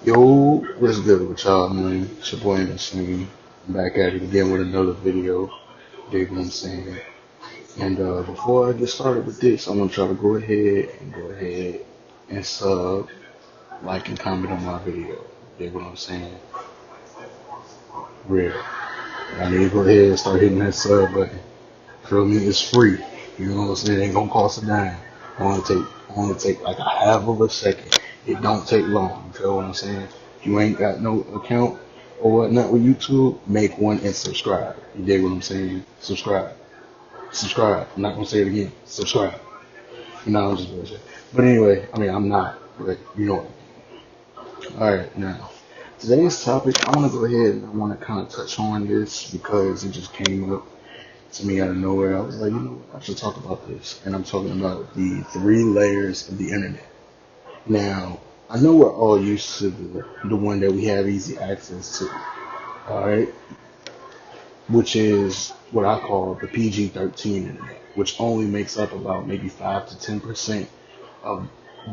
Yo, what's good with y'all, man? It's your boy Machine. I'm back at it again with another video. Dig what I'm saying? And before I get started with this, I'm gonna try to go ahead and sub, like, and comment on my video. Dig what I'm saying? Real. I need to go ahead and start hitting that sub button. Feel me? It's free. You know what I'm saying? It ain't gonna cost a dime. Only take like a half of a second. It don't take long. You feel what I'm saying? If you ain't got no account or whatnot with YouTube, make one and subscribe. You dig what I'm saying? Subscribe. Subscribe. I'm not gonna say it again. Subscribe. No, I'm just bullshit. But anyway, I mean I'm not, but you know what. Alright, now today's topic, I wanna go ahead and I wanna kinda touch on this because it just came up to me out of nowhere. I was like, you know what, I should talk about this. And I'm talking about the three layers of the internet. Now, I know we're all used to the one that we have easy access to, alright? Which is what I call the PG-13 internet, which only makes up about maybe 5 to 10% of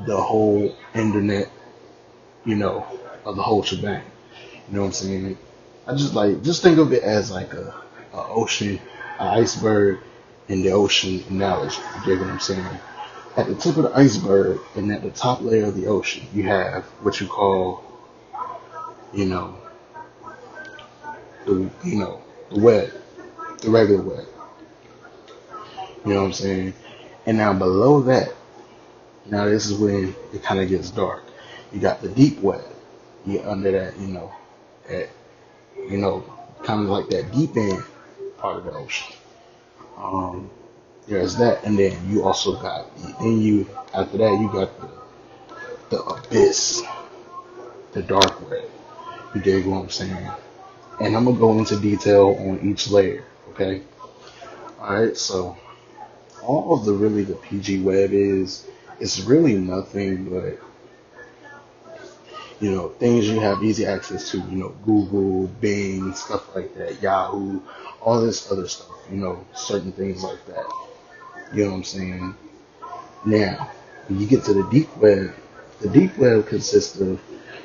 the whole internet, you know, of the whole shebang. You know what I'm saying? Just think of it as like a ocean, an iceberg in the ocean analogy. You get what I'm saying? At the tip of the iceberg and at the top layer of the ocean, you have what you call, you know, the web, the regular web. You know what I'm saying? And now below that, now this is when it kind of gets dark. You got the deep web. You get under that, at, you know, kind of like that deep end part of the ocean. Um, there's that, and then you also got, then you after that you got the abyss, the dark web. You dig what I'm saying? And I'm gonna go into detail on each layer. Okay. All right. So all of the PG web is it's really nothing but things you have easy access to. Google, Bing, stuff like that, Yahoo, all this other stuff. Certain things like that. You know what I'm saying? Now, when you get to the deep web consists of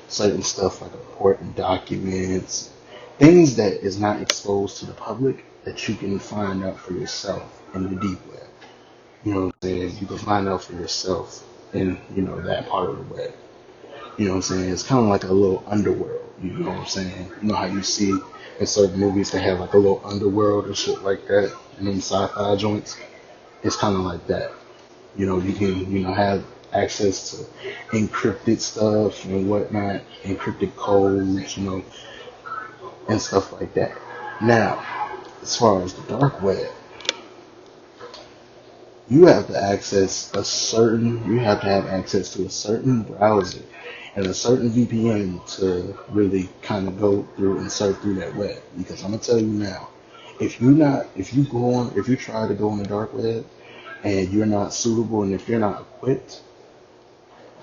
certain stuff like important documents, things that is not exposed to the public that you can find out for yourself in the deep web. You know what I'm saying? You can find out for yourself in, that part of the web. You know what I'm saying? It's kind of like a little underworld. You know what I'm saying? You know how you see in certain movies they have like a little underworld and shit like that, and then sci-fi joints. It's kind of like that. You can, have access to encrypted stuff and whatnot, encrypted codes, and stuff like that. Now, as far as the dark web, you have to have access to a certain browser and a certain VPN to really kind of go through and surf through that web. Because I'm gonna tell you now, if you try to go on the dark web and you're not suitable and if you're not equipped,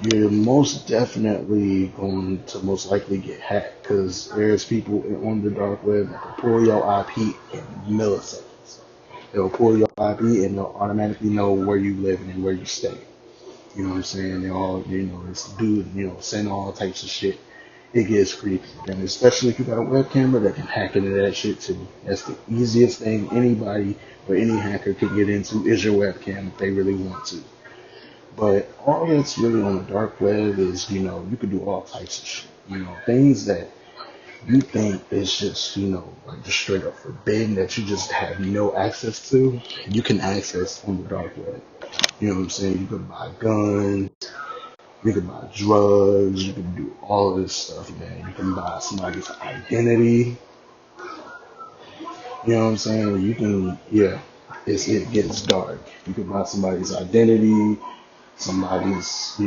you're most definitely going to most likely get hacked because there's people on the dark web that can pull your IP in milliseconds. They'll pull your IP and they'll automatically know where you live and where you stay. You know what I'm saying? They all, this dude, saying all types of shit. It gets creepy. And especially if you got a web camera that can hack into that shit too. That's the easiest thing anybody or any hacker can get into is your webcam if they really want to. But all that's really on the dark web is, you could do all types of shit. Things that you think is just, like just straight up forbidden that you just have no access to, you can access on the dark web. You know what I'm saying? You can buy guns, you can buy drugs, you can do all of this stuff, man. You can buy somebody's identity. You know what I'm saying? You can, yeah, it gets dark. You can buy somebody's identity, somebody's,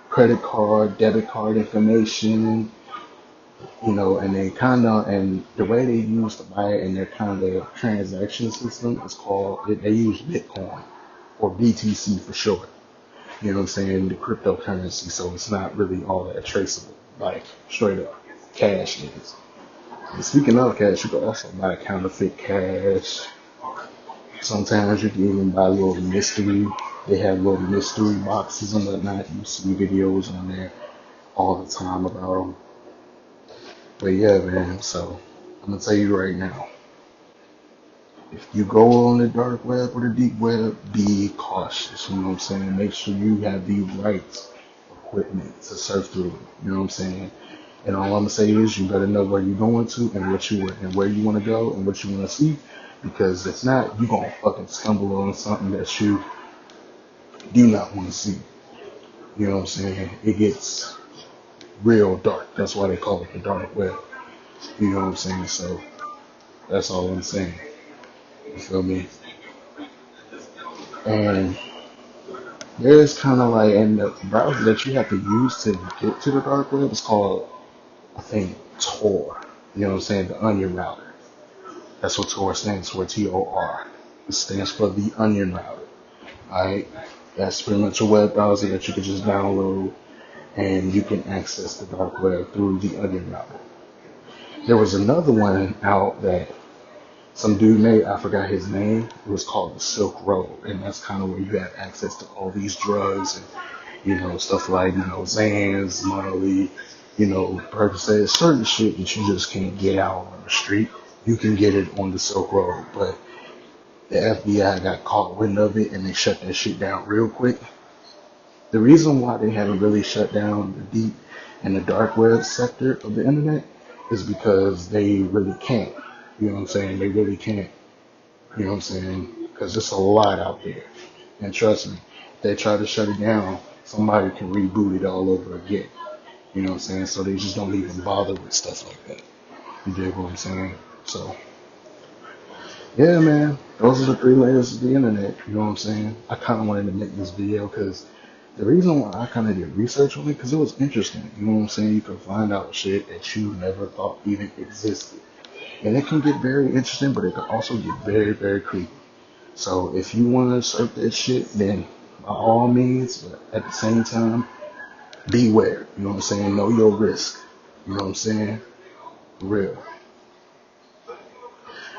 credit card, debit card information, and they kind of, and the way they use to buy it in their kind of transaction system is called, they use Bitcoin or BTC for short. You know what I'm saying? The cryptocurrency, so it's not really all that traceable, like straight up cash is. And speaking of cash, you can also buy counterfeit cash. Sometimes you can even buy little mystery. They have little mystery boxes and whatnot. You see videos on there all the time about them. But yeah, man, so I'm gonna tell you right now, if you go on the dark web or the deep web, be cautious. You know what I'm saying? Make sure you have the right equipment to surf through it. You know what I'm saying? And all I'm gonna say is you better know where you're going to and where you want to go and what you want to see, because if not, you gonna fucking stumble on something that you do not want to see. You know what I'm saying? It gets real dark. That's why they call it the dark web. You know what I'm saying? So that's all I'm saying. You feel me? And there's kind of like, and the browser that you have to use to get to the dark web is called, I think, Tor. You know what I'm saying? The Onion Router. That's what Tor stands for, Tor. It stands for the Onion Router. Alright? That's pretty much a web browser that you can just download and you can access the dark web through the Onion Router. There was another one out that some dude made, I forgot his name. It was called the Silk Road, and that's kind of where you have access to all these drugs and stuff like Xans, Molly, Percocet, certain shit that you just can't get out on the street. You can get it on the Silk Road, but the FBI got caught wind of it and they shut that shit down real quick. The reason why they haven't really shut down the deep and the dark web sector of the internet is because they really can't. You know what I'm saying? They really can't. You know what I'm saying? Because there's a lot out there. And trust me, if they try to shut it down, somebody can reboot it all over again. You know what I'm saying? So they just don't even bother with stuff like that. You dig what I'm saying? So, yeah, man. Those are the three layers of the internet. You know what I'm saying? I kind of wanted to make this video because the reason why I kind of did research on it, because it was interesting. You know what I'm saying? You can find out shit that you never thought even existed. And it can get very interesting, but it can also get very, very creepy. So if you want to surf that shit, then by all means, but at the same time, beware. You know what I'm saying? Know your risk. You know what I'm saying? For real.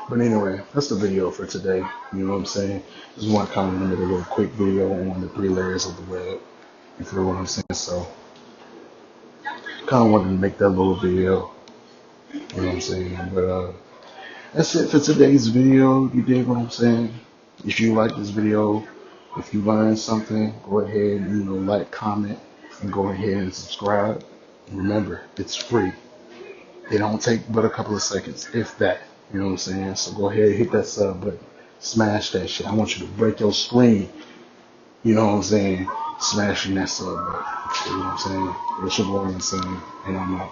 But anyway, that's the video for today. You know what I'm saying? Just want to kind of make a little quick video on the three layers of the web. You feel what I'm saying? So, kind of wanted to make that little video. You know what I'm saying? But that's it for today's video. You dig what I'm saying? If you like this video, if you learned something, go ahead and like, comment, and go ahead and subscribe. And remember, it's free. It don't take but a couple of seconds, if that. You know what I'm saying? So go ahead and hit that sub button. Smash that shit. I want you to break your screen. You know what I'm saying? Smashing that sub button. You know what I'm saying? It's your boy Insane, and I'm out.